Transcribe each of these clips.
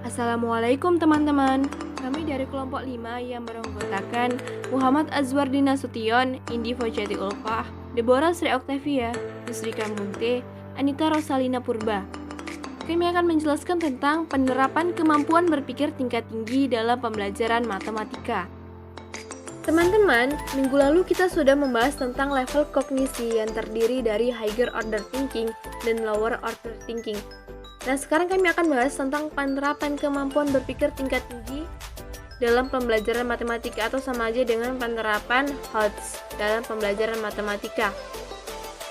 Assalamualaikum teman-teman. Kami dari kelompok 5 yang beranggotakan Muhammad Azwardi Nasution, Indi Fojati Ulfah, Deborah Sri Octavia, Yusrika Munte, Anita Rosalina Purba. Kami akan menjelaskan tentang penerapan kemampuan berpikir tingkat tinggi dalam pembelajaran matematika. Teman-teman, minggu lalu kita sudah membahas tentang level kognisi yang terdiri dari higher order thinking dan lower order thinking. Nah, sekarang kami akan bahas tentang penerapan kemampuan berpikir tingkat tinggi dalam pembelajaran matematika atau sama aja dengan penerapan HOTS dalam pembelajaran matematika.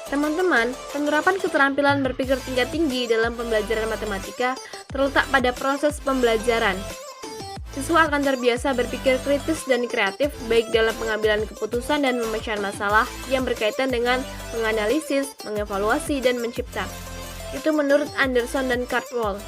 Teman-teman, penerapan keterampilan berpikir tingkat tinggi dalam pembelajaran matematika terletak pada proses pembelajaran. Siswa akan terbiasa berpikir kritis dan kreatif baik dalam pengambilan keputusan dan pemecahan masalah yang berkaitan dengan menganalisis, mengevaluasi, dan mencipta. Itu menurut Anderson dan Cardwell.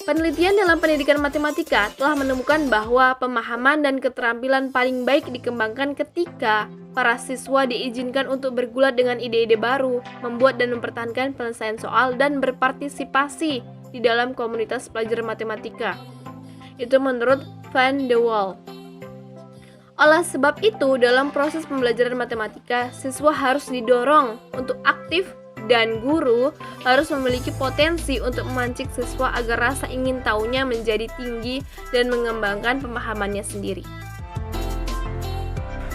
Penelitian dalam pendidikan matematika telah menemukan bahwa pemahaman dan keterampilan paling baik dikembangkan ketika para siswa diizinkan untuk bergulat dengan ide-ide baru, membuat dan mempertahankan penyelesaian soal, dan berpartisipasi di dalam komunitas pelajar matematika. Itu menurut Van de Waal. Oleh sebab itu, dalam proses pembelajaran matematika, siswa harus didorong untuk aktif dan guru harus memiliki potensi untuk memancing siswa agar rasa ingin tahunya menjadi tinggi dan mengembangkan pemahamannya sendiri.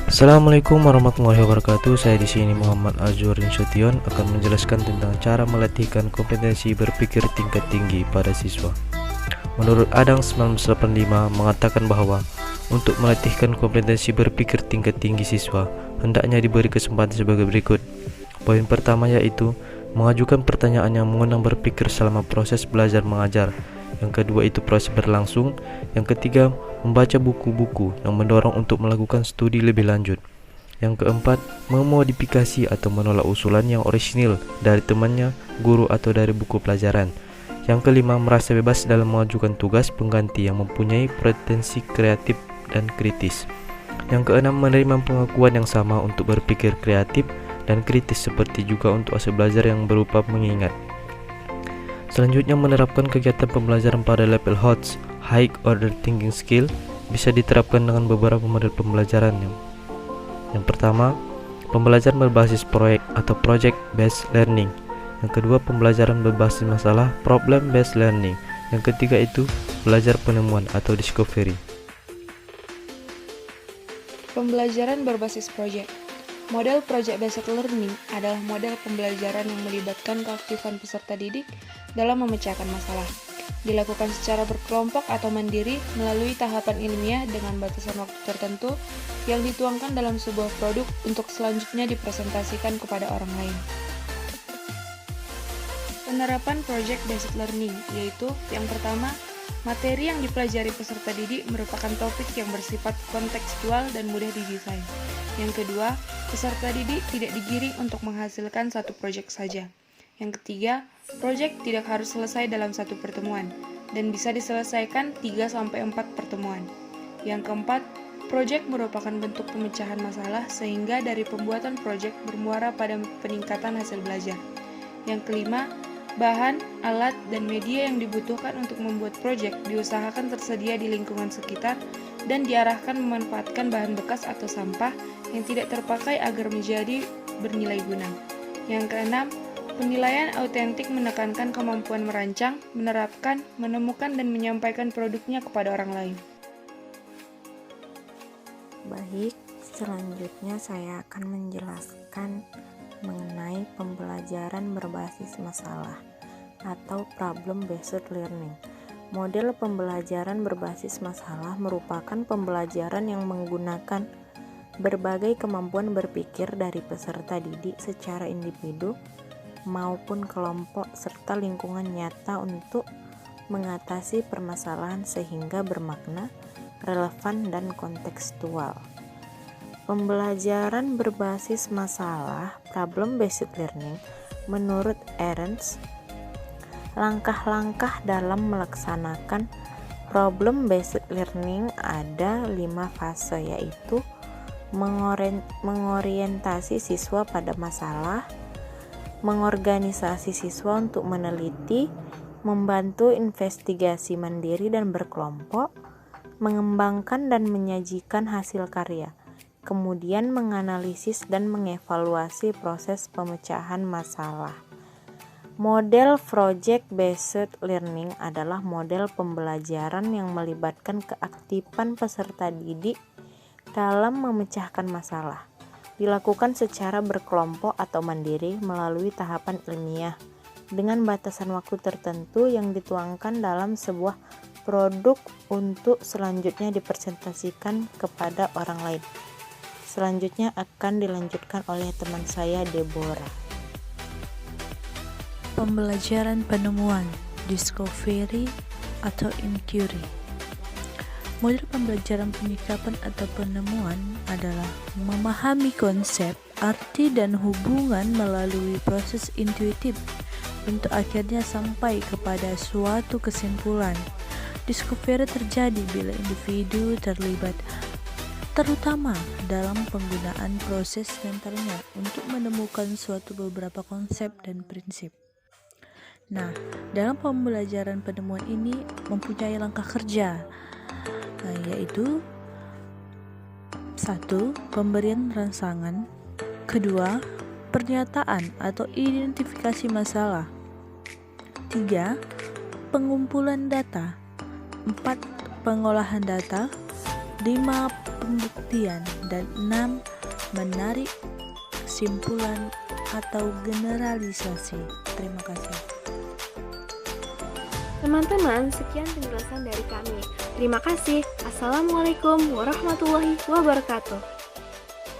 Assalamualaikum warahmatullahi wabarakatuh. Saya di sini Muhammad Azwardi Nasution akan menjelaskan tentang cara melatihkan kompetensi berpikir tingkat tinggi pada siswa. Menurut Adang 1985 mengatakan bahwa untuk melatihkan kompetensi berpikir tingkat tinggi siswa hendaknya diberi kesempatan sebagai berikut. Poin pertama yaitu mengajukan pertanyaan yang mengundang berpikir selama proses belajar mengajar. Yang kedua itu proses berlangsung. Yang ketiga membaca buku-buku yang mendorong untuk melakukan studi lebih lanjut. Yang keempat memodifikasi atau menolak usulan yang orisinil dari temannya, guru atau dari buku pelajaran. Yang kelima merasa bebas dalam mengajukan tugas pengganti yang mempunyai potensi kreatif dan kritis. Yang keenam menerima pengakuan yang sama untuk berpikir kreatif dan kritis seperti juga untuk hasil belajar yang berupa mengingat. Selanjutnya menerapkan kegiatan pembelajaran pada level HOTS, High Order Thinking Skill, bisa diterapkan dengan beberapa model pembelajaran. Yang pertama, pembelajaran berbasis proyek atau Project Based Learning. Yang kedua, pembelajaran berbasis masalah, Problem Based Learning. Yang ketiga itu belajar penemuan atau Discovery. Pembelajaran berbasis proyek. Model Project-Based Learning adalah model pembelajaran yang melibatkan keaktifan peserta didik dalam memecahkan masalah. Dilakukan secara berkelompok atau mandiri melalui tahapan ilmiah dengan batasan waktu tertentu yang dituangkan dalam sebuah produk untuk selanjutnya dipresentasikan kepada orang lain. Penerapan Project-Based Learning yaitu yang pertama, materi yang dipelajari peserta didik merupakan topik yang bersifat kontekstual dan mudah didesain. Yang kedua, peserta didik tidak digiring untuk menghasilkan satu proyek saja. Yang ketiga, proyek tidak harus selesai dalam satu pertemuan dan bisa diselesaikan 3-4 pertemuan. Yang keempat, proyek merupakan bentuk pemecahan masalah sehingga dari pembuatan proyek bermuara pada peningkatan hasil belajar. Yang kelima, bahan, alat, dan media yang dibutuhkan untuk membuat proyek diusahakan tersedia di lingkungan sekitar dan diarahkan memanfaatkan bahan bekas atau sampah yang tidak terpakai agar menjadi bernilai guna. Yang keenam, penilaian autentik menekankan kemampuan merancang, menerapkan, menemukan, dan menyampaikan produknya kepada orang lain. Baik, selanjutnya saya akan menjelaskan mengenai pembelajaran berbasis masalah atau Problem Based Learning. Model pembelajaran berbasis masalah merupakan pembelajaran yang menggunakan berbagai kemampuan berpikir dari peserta didik secara individu maupun kelompok serta lingkungan nyata untuk mengatasi permasalahan sehingga bermakna, relevan, dan kontekstual. Pembelajaran berbasis masalah Problem Based Learning menurut Ahrens, langkah-langkah dalam melaksanakan Problem Based Learning ada 5 fase, yaitu mengorientasi siswa pada masalah, mengorganisasi siswa untuk meneliti, membantu investigasi mandiri dan berkelompok, mengembangkan dan menyajikan hasil karya, kemudian menganalisis dan mengevaluasi proses pemecahan masalah. Model project-based learning adalah model pembelajaran yang melibatkan keaktifan peserta didik dalam memecahkan masalah. Dilakukan secara berkelompok atau mandiri melalui tahapan ilmiah dengan batasan waktu tertentu yang dituangkan dalam sebuah produk untuk selanjutnya dipresentasikan kepada orang lain. Selanjutnya akan dilanjutkan oleh teman saya, Deborah. Pembelajaran penemuan, discovery atau inquiry. Model pembelajaran penyikapan atau penemuan adalah memahami konsep, arti dan hubungan melalui proses intuitif untuk akhirnya sampai kepada suatu kesimpulan. Discovery terjadi bila individu terlibat terutama dalam penggunaan proses mentalnya untuk menemukan suatu beberapa konsep dan prinsip. Nah, dalam pembelajaran penemuan ini mempunyai langkah kerja, yaitu 1. Pemberian rangsangan, 2. Pernyataan atau identifikasi masalah, 3. Pengumpulan data, 4. Pengolahan data, 5. Pembuktian, dan 6. Menarik kesimpulan atau generalisasi. Terima kasih. Teman-teman, sekian penjelasan dari kami. Terima kasih. Assalamualaikum warahmatullahi wabarakatuh.